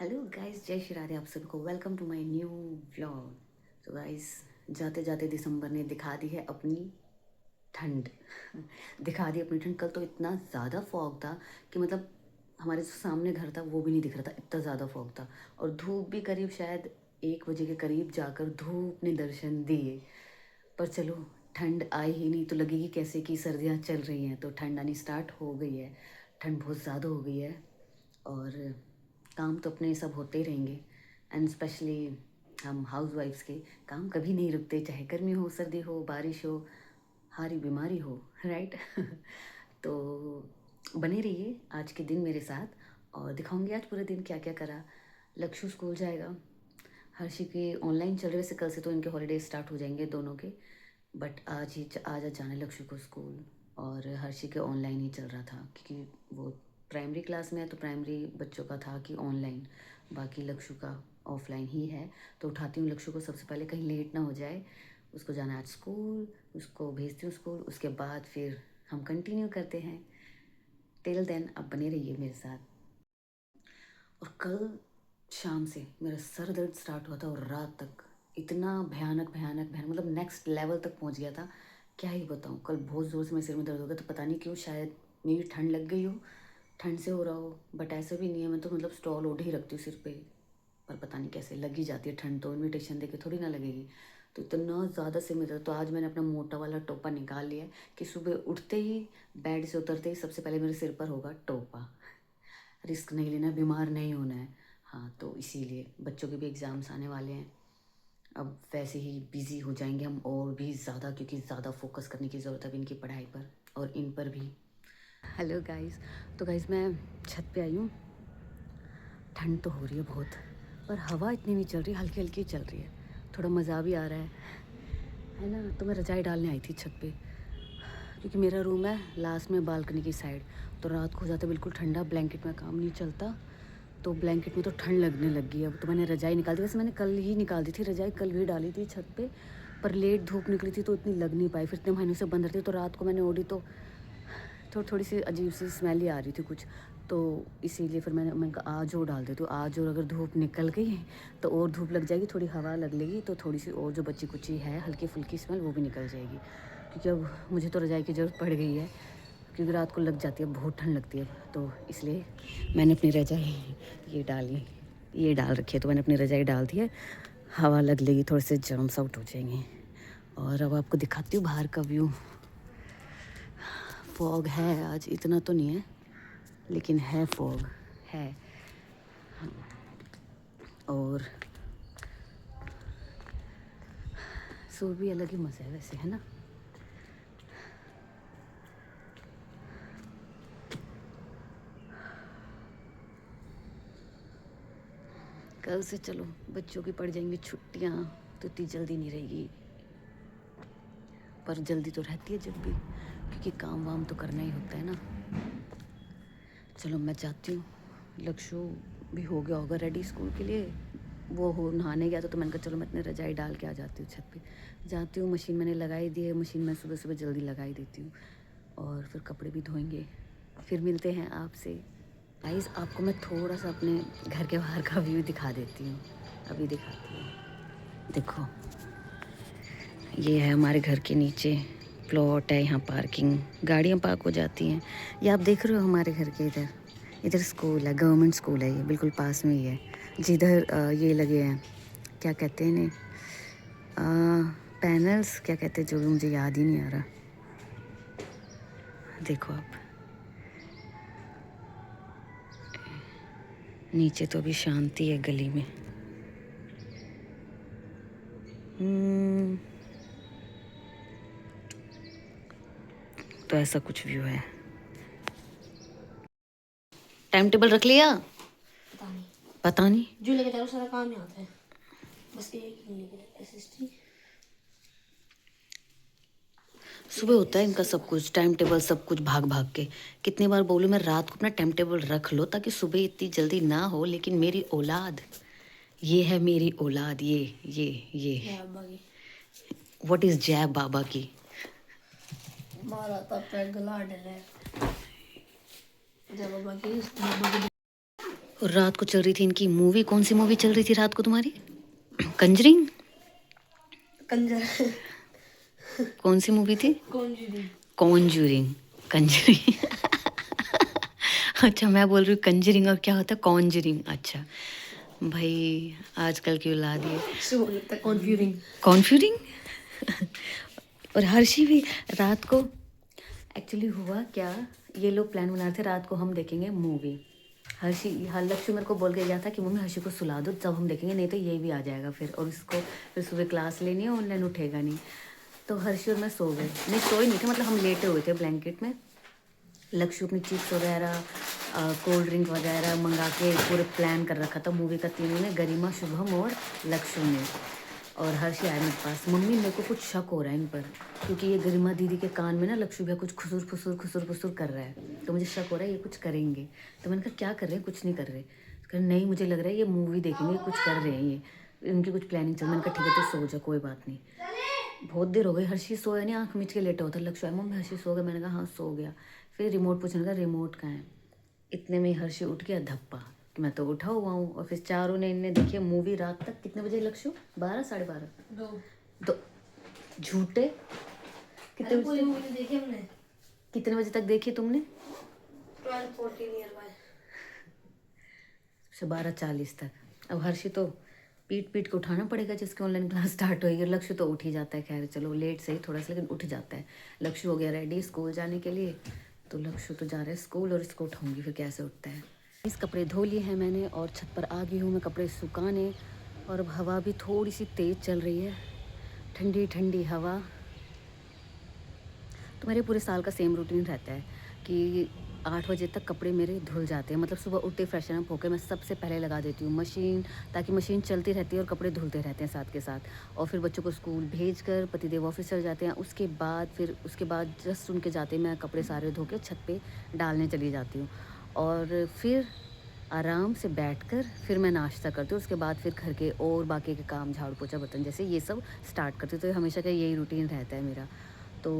Hello guys, जय श्री राधे। आप सभी को welcome to my new vlog. तो गाइस, जाते जाते दिसंबर ने दिखा दी है अपनी ठंड। दिखा दी अपनी ठंड। कल तो इतना ज़्यादा फॉग था कि मतलब हमारे जो सामने घर था वो भी नहीं दिख रहा था, इतना ज़्यादा फॉग था। और धूप भी करीब शायद 1 बजे के करीब जाकर धूप ने दर्शन दिए। पर चलो, ठंड आई ही नहीं तो लगेगी कैसे कि सर्दियाँ चल रही हैं। तो ठंड आनी स्टार्ट हो गई है, ठंड बहुत ज़्यादा हो गई है। और काम तो अपने सब होते ही रहेंगे। एंड स्पेशली हम हाउस वाइफ्स के काम कभी नहीं रुकते, चाहे गर्मी हो, सर्दी हो, बारिश हो, हारी बीमारी हो, राइट। तो बने रहिए आज के दिन मेरे साथ और दिखाऊंगी आज पूरे दिन क्या क्या करा। लक्ष्य स्कूल जाएगा, हर्षी के ऑनलाइन चल रहे, वैसे कल से तो इनके हॉलीडे स्टार्ट हो जाएंगे दोनों के। बट आज जाना है लक्ष्य को स्कूल। और हर्षी के ऑनलाइन ही चल रहा था क्योंकि वो प्राइमरी क्लास में है, तो प्राइमरी बच्चों का था कि ऑनलाइन, बाकी लक्ष्य का ऑफलाइन ही है। तो उठाती हूँ लक्ष्य को सबसे पहले, कहीं लेट ना हो जाए। उसको जाना है आज स्कूल, उसको भेजती हूँ स्कूल, उसके बाद फिर हम कंटिन्यू करते हैं। टिल देन आप बने रहिए मेरे साथ। और कल शाम से मेरा सर दर्द स्टार्ट हुआ था और रात तक इतना भयानक भयानक भयानक, मतलब नेक्स्ट लेवल तक पहुंच गया था। क्या ही बताऊं, कल बहुत ज़ोर से मेरे सिर में दर्द हो गया। तो पता नहीं क्यों, शायद मेरी ठंड लग गई हो, ठंड से हो रहा हो। बट ऐसा भी नहीं है, मैं तो मतलब स्टॉल ओढ़ ही रखती हूँ सिर पे। पर पता नहीं कैसे लग ही जाती है ठंड, तो इन्विटेशन दे के थोड़ी ना लगेगी। तो इतना ज़्यादा सिर में दर्द, तो आज मैंने अपना मोटा वाला टोपा निकाल लिया है कि सुबह उठते ही, बेड से उतरते ही सबसे पहले मेरे सिर पर होगा टोपा। रिस्क नहीं लेना, बीमार नहीं होना है। हाँ, तो इसीलिए बच्चों के भी एग्ज़ाम्स आने वाले हैं। अब वैसे ही बिज़ी हो जाएंगे हम और भी ज़्यादा, क्योंकि ज़्यादा फोकस करने की ज़रूरत है अब इनकी पढ़ाई पर और इन पर भी। Hello guys. तो गाइस, मैं छत पे आई हूँ। ठंड तो हो रही है बहुत, पर हवा इतनी नहीं चल रही, हल्की हल्की चल रही है। थोड़ा मज़ा भी आ रहा है ना। तो मैं रजाई डालने आई थी छत पे, क्योंकि मेरा रूम है लास्ट में बालकनी की साइड। तो रात को हो जाता है बिल्कुल ठंडा, ब्लैंकेट में काम नहीं चलता। तो ब्लैंकेट में तो ठंड लगने लगी। अब तो मैंने रजाई निकाल दी, वैसे मैंने कल ही निकाल दी थी रजाई, कल भी डाली थी छत पे। पर लेट धूप निकली थी तो इतनी लग नहीं पाई, फिर इतने महीनों से बंद रहती। तो रात को मैंने ओढ़ी तो थोड़ी सी अजीब सी स्मेल ही आ रही थी कुछ। तो इसीलिए फिर मैंने कहा आज और डाल देती हूँ। आज और अगर धूप निकल गई तो और धूप लग जाएगी, थोड़ी हवा लग लेगी, तो थोड़ी सी और जो बची कुची है हल्की फुल्की स्मेल वो भी निकल जाएगी। क्योंकि अब मुझे तो रजाई की ज़रूरत पड़ गई है, क्योंकि रात को लग जाती है, बहुत ठंड लगती है। तो इसलिए मैंने अपनी रजाई ये डाली, ये डाल रखी है। तो मैंने अपनी रजाई डाल दी है, हवा लग लेगी, थोड़े से जर्म्स आउट हो जाएंगे। और अब आपको दिखाती हूँ बाहर का व्यू। फॉग है आज, इतना तो नहीं है लेकिन है, फॉग है। और सुबह भी अलग ही मज़ा है वैसे, है ना। कल से चलो बच्चों की पड़ जाएंगी छुट्टियाँ, तो इतनी जल्दी नहीं रहेगी। पर जल्दी तो रहती है जब भी, क्योंकि काम वाम तो करना ही होता है ना। चलो मैं जाती हूँ। लक्ष्य भी हो गया होगा रेडी स्कूल के लिए, वो हो नहाने गया था। तो मैंने कहा चलो मैं इतने रजाई डाल के आ जाती हूँ छत पे। जाती हूँ, मशीन मैंने लगाई दी है, मशीन में सुबह सुबह जल्दी लगाई देती हूँ। और फिर कपड़े भी धोएंगे, फिर मिलते हैं आपसे। गाइस, आपको मैं थोड़ा सा अपने घर के बाहर का व्यू दिखा देती हूँ, अभी दिखाती हूँ। देखो, ये है हमारे घर के नीचे प्लॉट है, यहाँ पार्किंग, गाड़ियाँ पार्क हो जाती हैं। ये आप देख रहे हो हमारे घर के इधर, इधर स्कूल है, गवर्नमेंट स्कूल है, ये बिल्कुल पास में ही है। जिधर ये लगे हैं, क्या कहते हैं इन्हें, पैनल्स क्या कहते हैं, जो भी मुझे याद ही नहीं आ रहा। देखो आप, नीचे तो अभी शांति है गली में। तो ऐसा कुछ व्यू है। टाइम टेबल रख लिया? पता नहीं। पता नहीं। जो लेके जाओ सारा काम ही आता है, बस एक ही नहीं लेके एसएसटी। सुबह होता है इनका सब कुछ, टाइम टेबल सब कुछ भाग भाग के। कितनी बार बोलूँ मैं, रात को अपना टाइम टेबल रख लो ताकि सुबह इतनी जल्दी ना हो। लेकिन मेरी औलाद, ये है मेरी औलाद, ये अब्बा की व्हाट इज जय बाबा की। मारा था पैग गला डले जब अब्बा की और रात को चल रही थी इनकी मूवी। कौन सी मूवी चल रही थी रात को तुम्हारी? कंजरिंग? कंजर कौन सी मूवी थी? कॉन्जरिंग। कॉन्जूरिंग। कंजरिंग। अच्छा, मैं बोल रही हूँ कंजरिंग और क्या होता है कॉन्जरिंग। अच्छा भाई, आजकल की औलाद ये लगता है कॉन्फ्यूरिंग। कॉन्फ्यूरिंग। और हर्षी भी रात को एक्चुअली हुआ क्या, ये लोग प्लान बना रहे थे रात को हम देखेंगे मूवी। हर्षी हर लक्ष्य मेरे को बोल के गया था कि मम्मी हर्षी को सुला दो तब हम देखेंगे, नहीं तो ये भी आ जाएगा फिर, और इसको फिर सुबह क्लास लेनी है, ऑनलाइन उठेगा नहीं। तो हर्षी और मैं सो गए, नहीं सोए नहीं थे, मतलब हम लेटे हुए थे ब्लैंकेट में। लक्ष्य अपनी चिप्स वगैरह कोल्ड ड्रिंक वगैरह मंगा के पूरे प्लान कर रखा था मूवी का, तीनों ने, गरिमा, शुभम और लक्ष्य ने। और हर्षी आया मेरे पास, मम्मी मेरे को कुछ शक हो रहा है इन पर, क्योंकि ये गरिमा दीदी के कान में ना लक्ष्य भैया कुछ खुसुर खुसुर खुसुर खुसुर कर रहा है, तो मुझे शक हो रहा है ये कुछ करेंगे। तो मैंने कहा क्या कर रहे हैं? कुछ नहीं कर रहे। कहा नहीं मुझे लग रहा है ये मूवी देखेंगे, कुछ कर रहे हैं ये, इनकी कुछ प्लानिंग चल। मैंने कहा ठीक है तो सो जा, कोई बात नहीं। बहुत देर हो गई, हर्षी सोया नहीं, आँख मीच के लेटा होता। लक्ष्य आया, मम्मी हर्षी सो गया? मैंने कहा हाँ सो गया। फिर रिमोट पूछने का, रिमोट कहाँ है? इतने में हर्षी उठ गया धप्पा कि मैं तो उठा हुआ हूँ। और फिर चारों ने इनने देखी मूवी रात तक। कितने बजे लक्ष्य? 12 साढ़े 12? दो। झूठे। कितने बजे पूरी मूवी देखी हमने। कितने बजे तक देखी तुमने? 12-14 नियर बाय। 12:40 तक। अब हर्षी तो पीट पीट के उठाना पड़ेगा जिसकी ऑनलाइन क्लास स्टार्ट होगी। लक्ष्य तो उठ ही जाता है, खैर चलो लेट सही थोड़ा सा, लेकिन उठ जाता है। लक्ष्य हो गया रेडी स्कूल जाने के लिए, तो लक्ष्य तो जा रहा है स्कूल और इसको उठाऊंगी फिर कैसे उठता है। इस कपड़े धो लिए हैं मैंने और छत पर आ गई हूँ मैं कपड़े सुखाने। और अब हवा भी थोड़ी सी तेज़ चल रही है, ठंडी ठंडी हवा। तो मेरे पूरे साल का सेम रूटीन रहता है कि 8 बजे तक कपड़े मेरे धुल जाते हैं। मतलब सुबह उठते फ्रेशन अप होकर मैं सबसे पहले लगा देती हूँ मशीन, ताकि मशीन चलती रहती है और कपड़े धुलते रहते हैं साथ के साथ। और फिर बच्चों को स्कूल भेज कर पतिदेव ऑफिस चले जाते हैं। उसके बाद जस्ट उनके जाते मैं कपड़े सारे धो के छत पे डालने चली जाती हूँ। और फिर आराम से बैठकर फिर मैं नाश्ता करती हूँ। उसके बाद फिर घर के और बाकी के काम, झाड़ू पोछा बर्तन जैसे ये सब स्टार्ट करती हूँ। तो हमेशा का यही रूटीन रहता है मेरा। तो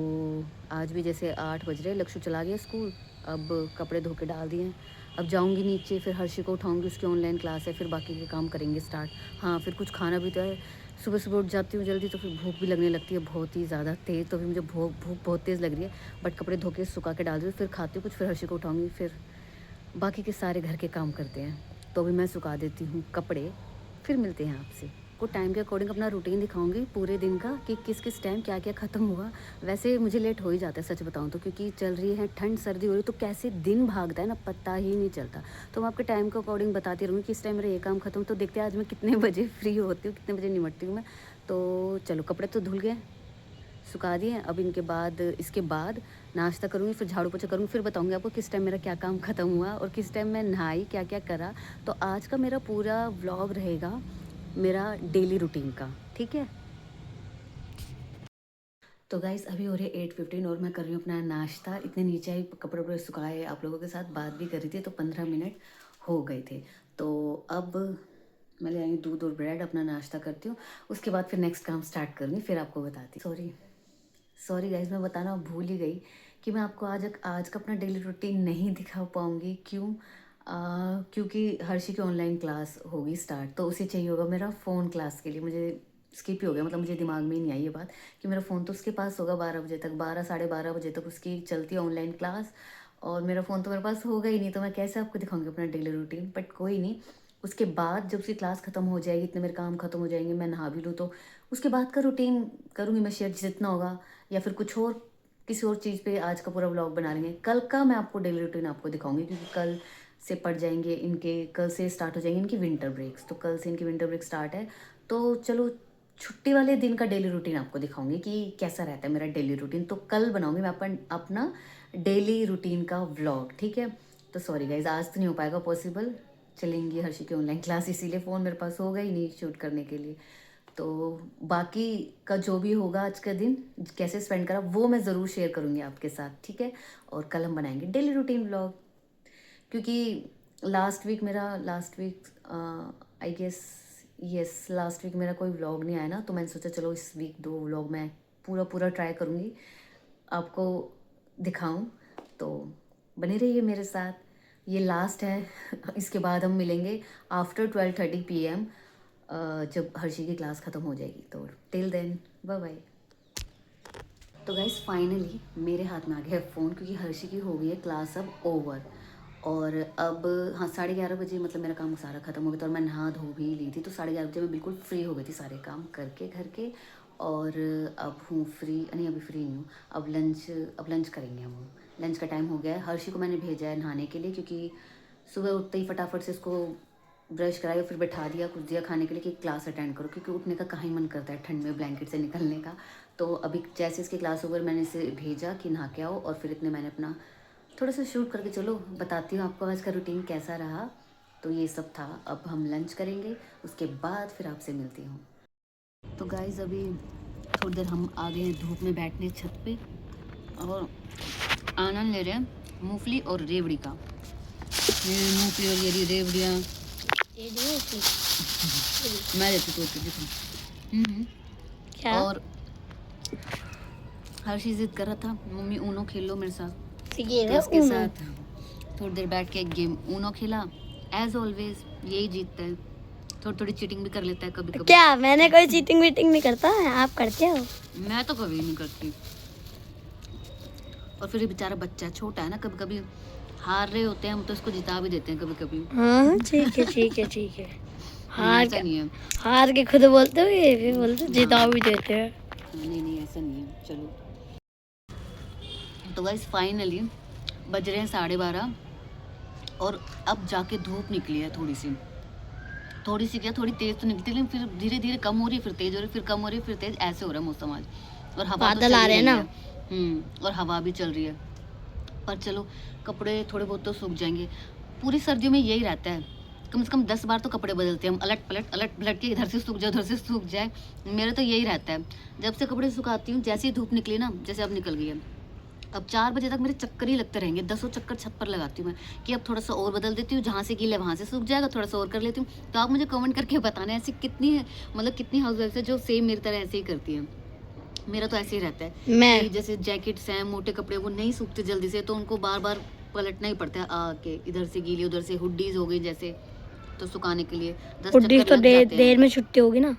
आज भी जैसे 8 बज रहे, लक्ष्य चला गया स्कूल, अब कपड़े धो के डाल दिए हैं। अब जाऊंगी नीचे, फिर हर्षी को उठाऊंगी, उसकी ऑनलाइन क्लास है, फिर बाकी के काम करेंगे स्टार्ट। हाँ फिर कुछ खाना भी तो है। सुबह सुबह उठ जाती हूँ जल्दी, तो फिर भूख भी लगने लगती है बहुत ही ज़्यादा तेज़। तो फिर मुझे भूख भूख बहुत तेज़ लग रही है, बट कपड़े धो के सुखा के डाल दी, फिर खाती हूँ कुछ, फिर हर्षी को उठाऊंगी, फिर बाकी के सारे घर के काम करते हैं। तो भी मैं सुखा देती हूँ कपड़े। फिर मिलते हैं आपसे, को टाइम के अकॉर्डिंग अपना रूटीन दिखाऊंगी पूरे दिन का कि किस किस टाइम क्या क्या ख़त्म हुआ। वैसे मुझे लेट हो ही जाता है सच बताऊँ तो, क्योंकि चल रही है ठंड, सर्दी हो रही, तो कैसे दिन भागता है ना पता ही नहीं चलता। तो मैं आपके टाइम के अकॉर्डिंग बताती रहूँगी कि इस टाइम मेरा ये काम ख़त्म। तो देखते हैं आज मैं कितने बजे फ्री होती हूँ, कितने बजे निमटती हूँ मैं। तो चलो कपड़े तो धुल गए, सुखा दिए। अब इसके बाद नाश्ता करूँगी, फिर झाड़ू पोछा करूँगी, फिर बताऊँगी आपको किस टाइम मेरा क्या काम ख़त्म हुआ और किस टाइम मैं नहाई, क्या क्या करा। तो आज का मेरा पूरा व्लॉग रहेगा मेरा डेली रूटीन का, ठीक है। तो गाइस अभी हो रही है 8:15 और मैं कर रही हूँ अपना नाश्ता। इतने नीचे आई, कपड़े वपड़े सुखाए, आप लोगों के साथ बात भी कर रही थी, तो 15 मिनट हो गए थे। तो अब मैं ले आई हूँ दूध और ब्रेड, अपना नाश्ता करती हूँ, उसके बाद फिर नेक्स्ट काम स्टार्ट करूँगी, फिर आपको बताती हूँ। सॉरी गाइज, मैं बताना भूल ही गई कि मैं आपको आज का अपना डेली रूटीन नहीं दिखा पाऊँगी। क्यों? क्योंकि हर्षी की ऑनलाइन क्लास होगी स्टार्ट, तो उसे चाहिए होगा मेरा फ़ोन क्लास के लिए। मुझे स्किप ही हो गया, मतलब मुझे दिमाग में ही नहीं आई ये बात कि मेरा फ़ोन तो उसके पास होगा 12 बजे तक, 12 साढ़े 12 बजे तक उसकी चलती है ऑनलाइन क्लास, और मेरा फ़ोन तो मेरे पास होगा ही नहीं। तो मैं कैसे आपको दिखाऊंगी अपना डेली रूटीन? बट कोई नहीं, उसके बाद जब उसकी क्लास ख़त्म हो जाएगी, इतने मेरे काम ख़त्म हो जाएंगे, मैं नहा भी लूँ, तो उसके बाद का रूटीन करूँगी मैं शेयर जितना होगा, या फिर कुछ और किसी और चीज़ पे आज का पूरा व्लॉग बना लेंगे। कल का मैं आपको डेली रूटीन आपको दिखाऊंगी, क्योंकि कल से पड़ जाएंगे इनके, कल से स्टार्ट हो जाएंगे इनकी विंटर ब्रेक्स, तो कल से इनकी विंटर ब्रेक स्टार्ट है। तो चलो छुट्टी वाले दिन का डेली रूटीन आपको दिखाऊंगी कि कैसा रहता है मेरा डेली रूटीन। तो कल बनाऊंगी मैं अपना डेली रूटीन का व्लॉग, ठीक है। तो सॉरी गाइज, आज तो नहीं हो पाएगा पॉसिबल, चलेंगी हर्षी की ऑनलाइन क्लास, इसीलिए फ़ोन मेरे पास होगा ही नहीं शूट करने के लिए। तो बाकी का जो भी होगा आज का दिन कैसे स्पेंड करा वो मैं ज़रूर शेयर करूँगी आपके साथ, ठीक है। और कल हम बनाएंगे डेली रूटीन व्लॉग, क्योंकि last week I guess, yes last week मेरा कोई व्लॉग नहीं आया ना, तो मैंने सोचा चलो इस वीक 2 व्लॉग मैं पूरा ट्राई करूँगी आपको दिखाऊं। तो बने रहिए मेरे साथ। ये लास्ट है। इसके बाद हम मिलेंगे आफ्टर 12:30 PM, जब हर्षी की क्लास ख़त्म हो जाएगी। तो टिल देन बाय बाय। तो गाइस फाइनली मेरे हाथ में आ गया है फ़ोन, क्योंकि हर्षी की हो गई है क्लास अब ओवर। और अब हाँ 11:30 बजे मतलब मेरा काम सारा ख़त्म हो गया था, और मैं नहा धो भी ली थी। तो 11:30 बजे मैं बिल्कुल फ्री हो गई थी सारे काम करके घर के। और अब हूँ फ्री, नहीं अभी फ्री नहीं हूँ। अब लंच करेंगे हम। लंच का टाइम हो गया है। हर्षी को मैंने भेजा है नहाने के लिए, क्योंकि सुबह उठते ही फटाफट से इसको ब्रश कराया, फिर बैठा दिया, कुछ दिया खाने के लिए कि क्लास अटेंड करो, क्योंकि उठने का कहाँ ही मन करता है ठंड में ब्लैंकेट से निकलने का। तो अभी जैसे इसकी क्लास ओवर मैंने इसे भेजा कि नहा के आओ, और फिर इतने मैंने अपना थोड़ा सा शूट करके, चलो बताती हूँ आपको आज का रूटीन कैसा रहा। तो ये सब था। अब हम लंच करेंगे, उसके बाद फिर आपसे मिलती हूँ। तो गाइज अभी थोड़ी देर हम आ गए हैं धूप में बैठने छत पे, और आनंद ले रहे हैं मूंगफली और रेवड़ी का। ये मूंगफली और ये रेवड़ियाँ ये जो मैं देती तो देखो। क्या और हर्षी जिद कर रहा था मम्मी ऊनो खेल लो मेरे साथ, ये तो है उसके ऊनो। साथ थोड़ी देर बैठ के एक गेम ऊनो खेला। एज ऑलवेज यही जीतता है। थोड़ी थोड़ी चीटिंग भी कर लेता है कभी कभी। क्या मैंने कोई चीटिंग वीटिंग नहीं करता है, आप करते हो? मैं तो कभी नहीं करती। और फिर ये बेचारा बच्चा है, छोटा है ना, कभी कभी हार रहे होते हैं हम तो इसको जिता भी देते हैं कभी कभी। हाँ ठीक है ठीक है ठीक है। हार ऐसा नहीं है। हार के खुद बोलते हो, ये भी बोलते हो, जिता भी देते हैं। नहीं नहीं ऐसा नहीं है। चलो तो गाइस फाइनली बज रहे हैं 12:30, और अब जाके धूप निकली है थोड़ी सी क्या, थोड़ी तेज तो निकलती, लेकिन फिर धीरे धीरे कम हो रही है, फिर तेज हो रही है, फिर कम हो रही है, फिर तेज, ऐसे हो रहा है मौसम आज। और हवा तो बादल चल आ ही रहे हैं रही ना। है। और हवा भी चल रही है। पर चलो कपड़े थोड़े बहुत तो सूख जाएंगे। पूरी सर्दियों में यही रहता है, कम से कम 10 बार तो कपड़े बदलते हैं हम, अलट पलट के, इधर से सूख जाए उधर से सूख जाए। मेरा तो यही रहता है। जब से कपड़े सुखाती हूँ, जैसे ही धूप निकली ना, जैसे अब निकल गई है, अब 4 बजे तक मेरे चक्कर ही लगते रहेंगे। 10 चक्कर छत पर लगाती हूँ मैं, कि अब थोड़ा सा और बदल देती हूँ, जहाँ से गीला है वहाँ से सूख जाएगा, थोड़ा सा और कर लेती हूँ। तो आप मुझे कमेंट करके बताना ऐसी कितनी हाउस वाइफ है जो सेम मेरी तरह ऐसे ही करती है। मेरा तो ऐसे ही रहता है मैं कि जैसे जैकेट्स हैं, मोटे कपड़े, वो नहीं सूखते जल्दी से, तो उनको बार बार पलटना ही पड़ता है आके, इधर से गीली उधर से। हुडीज हो गई जैसे, तो सुखाने के लिए 10 उड्डीस चक्कर तो लग जाते हैं। देर में छुट्टी होगी ना।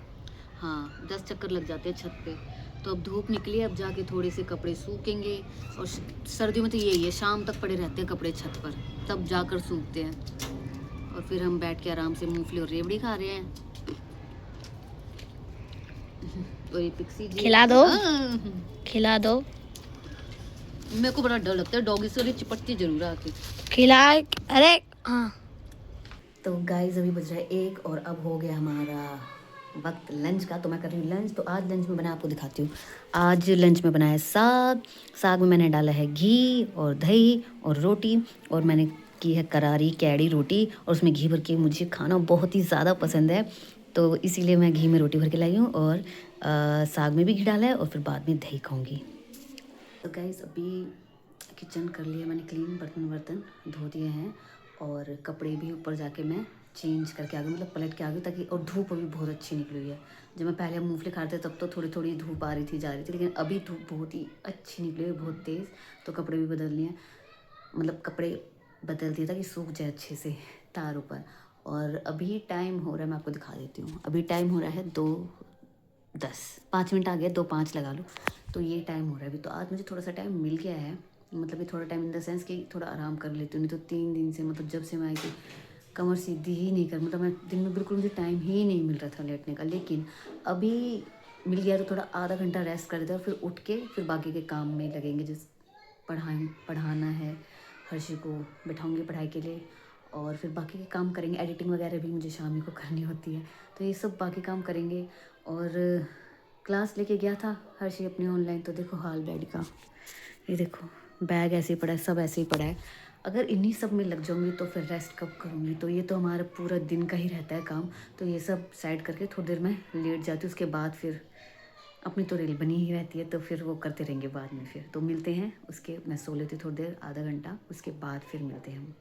हाँ 10 चक्कर लग जाते हैं छत पे। तो अब धूप निकली है, अब जाके थोड़े से कपड़े सूखेंगे। और सर्दियों में तो यही है, शाम तक पड़े रहते हैं कपड़े छत पर, तब जाकर सूखते हैं। और फिर हम बैठ के आराम से मूंगफली और रेवड़ी खा रहे हैं। और ये पिक्सी जी खिला दो खिला दो। मेरे को बड़ा डर लगता है डॉगी से, और ये चिपटती जरूर आके। खिला, अरे हाँ। तो गाइस अभी बज रहा है 1, और अब हो गया हमारा वक्त लंच का। तो मैं कर रही हूँ लंच। तो आज लंच में बना, आपको दिखाती हूँ। आज लंच में बनाया साग में मैंने डाला है घी और दही और रोटी, और मैंने की है करारी कैड़ी रोटी, और उसमें घी भर के मुझे खाना बहुत ही ज़्यादा पसंद है, तो इसीलिए मैं घी में रोटी भर के लाई हूँ। और साग में भी घी डाला है, और फिर बाद में दही खाऊँगी। तो गाइस अभी किचन कर लिया मैंने क्लीन, बर्तन धो दिए हैं, और कपड़े भी ऊपर जाके मैं चेंज करके आ गई, मतलब पलट के आ गई, ताकि। और धूप अभी बहुत अच्छी निकली हुई है। जब मैं पहले मूंगफली खाते तब तो थोड़ी थोड़ी धूप आ रही थी, जा रही थी, लेकिन अभी धूप बहुत ही अच्छी निकली हुई है, बहुत तेज़। तो कपड़े भी बदल लिए, मतलब कपड़े बदल दिए ताकि सूख जाए अच्छे से तारों पर। और अभी टाइम हो रहा है, मैं आपको दिखा देती हूँ। अभी टाइम हो रहा है 2:10, 5 मिनट आ गया, 2:05 लगा लो। तो ये टाइम हो रहा है अभी। तो आज मुझे थोड़ा सा टाइम मिल गया है, मतलब कि थोड़ा टाइम इन द सेंस कि थोड़ा आराम कर लेती हूँ। नहीं तो 3 दिन से, मतलब जब से मैं आई थी, कमर सीधी ही नहीं कर, मतलब मैं दिन में बिल्कुल, मुझे टाइम ही नहीं मिल रहा था लेटने का। लेकिन अभी मिल गया, तो थोड़ा आधा घंटा रेस्ट कर देते हैं, और फिर उठ के फिर बाकी के काम में लगेंगे। जिस पढ़ाना है, हर्षी को बैठाऊँगी पढ़ाई के लिए, और फिर बाकी के काम करेंगे। एडिटिंग वगैरह भी मुझे शाम को करनी होती है, तो ये सब बाकी काम करेंगे। और क्लास लेके गया था हर्षी अपनी ऑनलाइन, तो देखो हाल बेड का, ये देखो बैग ऐसे ही पड़ा है, सब ऐसे ही पड़ा है। अगर इन्हीं सब में लग जाऊंगी तो फिर रेस्ट कब करूँगी? तो ये तो हमारा पूरा दिन का ही रहता है काम। तो ये सब साइड करके थोड़ी देर में लेट जाती हूँ, उसके बाद फिर अपनी तो रील बनी ही रहती है, तो फिर वो करते रहेंगे बाद में। फिर तो मिलते हैं उसके, मैं सो लेती हूँ थोड़ी देर, आधा घंटा, उसके बाद फिर मिलते हैं हम।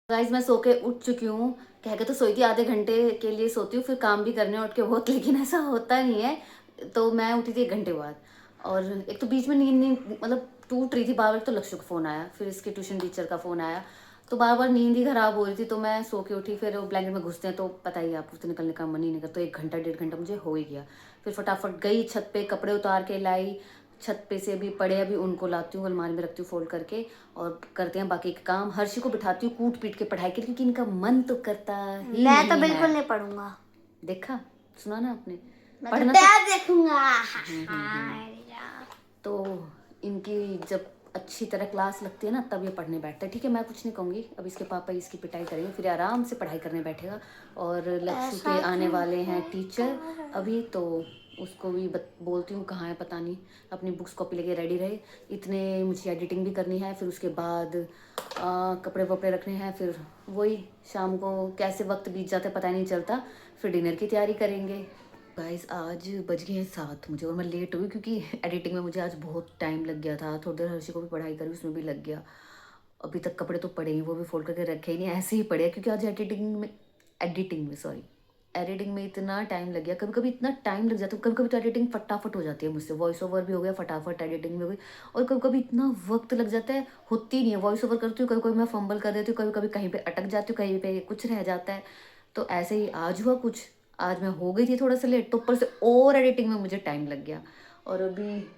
गाइज मैं सो के उठ चुकी हूँ। कह के तो सोई थी आधे घंटे के लिए सोती हूँ, फिर काम भी करने उठ के बहुत, लेकिन ऐसा होता नहीं है। तो मैं उठी थी 1 घंटे बाद, और एक तो बीच में नींद मतलब टूट रही थी बार बार। तो लक्ष्य का फ़ोन आया, फिर इसके ट्यूशन टीचर का फ़ोन आया, तो बार बार नींद ही खराब हो रही थी, तो मैं सो के उठी। फिर वो ब्लैंकेट में घुसते हैं तो पता ही है आपको, तो निकलने का मन ही नहीं करता। तो 1 घंटा 1.5 घंटा मुझे हो ही गया। फिर फटाफट गई छत पे, कपड़े उतार के लाई। छत पे से अभी पड़े, अभी उनको लाती हूँ, अलमारी में रखती हूँ फोल्ड करके, और करते हैं बाकी के काम। हर्षी को बिठाती हूँ कूट पीट के पढ़ाई के लिए, क्योंकि इनका मन तो करता ही मैं तो नहीं बिल्कुल है। नहीं पढ़ूंगा, देखा, सुना ना आपने, मैं तो पढ़ना प्यार देखूंगा। तो इनकी जब अच्छी तरह क्लास लगती है ना, तब ये पढ़ने बैठता है। ठीक है, मैं कुछ नहीं कहूँगी। अब इसके पापा इसकी पिटाई करेंगे, फिर आराम से पढ़ाई करने बैठेगा। और लक्ष्य के आने वाले हैं टीचर अभी, तो उसको भी बोलती हूँ कहाँ है पता नहीं, अपनी बुक्स कॉपी लेके रेडी रहे। इतने मुझे एडिटिंग भी करनी है, फिर उसके बाद कपड़े वपड़े रखने हैं, फिर वही शाम को कैसे वक्त बीत जाता है पता ही नहीं चलता। फिर डिनर की तैयारी करेंगे। गाइस आज बज गए हैं 7 मुझे, और मैं लेट हुई क्योंकि एडिटिंग में मुझे आज बहुत टाइम लग गया था। थोड़ी देर हर्षी को भी पढ़ाई करी, उसमें भी लग गया। अभी तक कपड़े तो पड़े ही, वो भी फोल्ड करके रखे ही नहीं, ऐसे ही पड़े हैं, क्योंकि आज एडिटिंग में इतना टाइम लग गया। कभी कभी इतना टाइम लग जाता है, कभी कभी तो एडिटिंग फटाफट हो जाती है मुझसे। वॉइस ओवर भी हो गया फटाफट, एडिटिंग भी हो गई। और कभी कभी इतना वक्त लग जाता है, होती नहीं है। वॉइस ओवर करती हूँ, कभी कभी मैं फंबल कर देती हूँ, कभी कभी कहीं पे अटक जाती हूँ, कहीं पे कुछ रह जाता है। तो ऐसे ही आज हुआ कुछ। आज मैं हो गई थी थोड़ा सा लेट, तो ऊपर से और एडिटिंग में मुझे टाइम लग गया। और अभी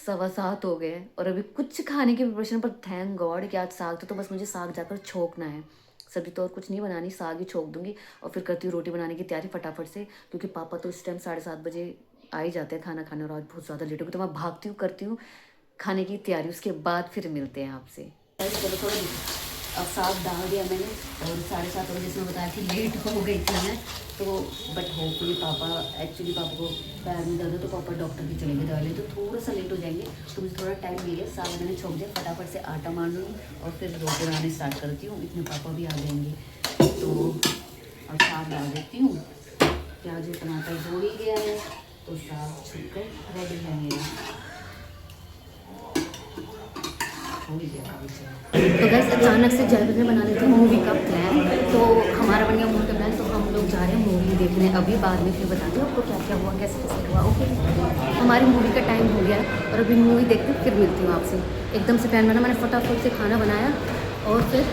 7:15 हो गए हैं, और अभी कुछ खाने की प्रिपरेशन पर। थैंक गॉड कि आज साग था, तो बस मुझे साग जाकर छोंकना है। सब्जी तो और कुछ नहीं बनानी, साग ही छोंक दूंगी। और फिर करती हूँ रोटी बनाने की तैयारी फटाफट से, क्योंकि पापा तो इस टाइम 7:30 बजे आ ही जाते हैं खाना खाने। और आज बहुत ज़्यादा लेट होगी, तो मैं भागती हूँ, करती हूँ खाने की तैयारी, उसके बाद फिर मिलते हैं आपसे। चलो थोड़ा अब साग डाल दिया मैंने, और 7:30 बजे जिसमें बताया कि लेट हो गई थी मैं, तो बट होपफुली पापा को पैर में दर्द है, तो पापा डॉक्टर की चलेंगे दवाई ले, तो थोड़ा सा लेट हो जाएंगे। तो मुझे थोड़ा टाइम मिल गया। साग मैंने छोड़ दिया, फटाफट से आटा मान लूँ और फिर रोटी बनाने स्टार्ट करती हूँ। इतने पापा भी आ जाएंगे, तो अब साग डाल देती हूँ। प्याज और टमाटर जोड़ ही गया है, तो साग छुप कर रेडी है मेरा। तो गैस अचानक से जयवीर ने बना लिया था मूवी का प्लान, तो हमारा बन गया मूवी का प्लान। तो हम लोग जा रहे हैं मूवी देखने। अभी बाद में फिर बताती हूँ आपको क्या क्या हुआ, कैसे कैसे हुआ। ओके, हमारी मूवी का टाइम हो गया है, और अभी मूवी देखते फिर मिलती हूँ आपसे। एकदम से प्लान बना, मैंने फटाफट से खाना बनाया, और फिर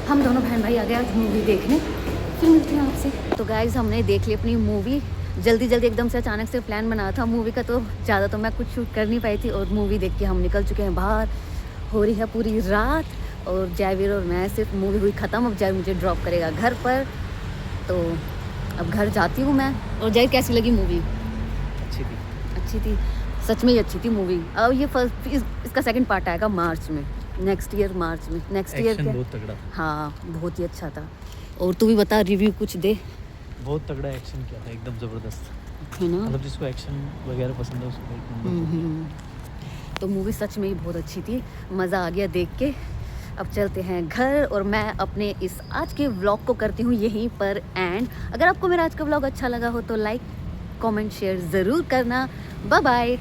हम दोनों बहन भाई आ गए आज मूवी देखने। फिर मिलती हूँ आपसे। तो गाइज हमने देख ली अपनी मूवी, जल्दी एकदम से अचानक से प्लान बना था मूवी का, तो ज़्यादा तो मैं कुछ शूट कर नहीं पाई थी। और मूवी देख के हम निकल चुके हैं बाहर। हो रही है पूरी रात, और जयवीर और मैं सिर्फ मूवी हुई ख़त्म। अब जय मुझे ड्रॉप करेगा घर पर, तो अब घर जाती हूँ मैं। और जय कैसी लगी मूवी? अच्छी थी, सच में ही अच्छी थी मूवी। अब ये इसका सेकंड पार्ट आएगा मार्च में, नेक्स्ट ईयर बहुत तगड़ा। हाँ बहुत ही अच्छा था। और तू भी बता, रिव्यू कुछ दे। बहुत तगड़ा एक्शन किया था, एकदम ज़बरदस्त है ना, मतलब जिसको एक्शन वगैरह पसंद है उसको एक नंबर। तो मूवी सच में ही बहुत अच्छी थी, मज़ा आ गया देख के। अब चलते हैं घर, और मैं अपने इस आज के व्लॉग को करती हूँ यहीं पर एंड। अगर आपको मेरा आज का व्लॉग अच्छा लगा हो तो लाइक कमेंट शेयर ज़रूर करना। Bye bye.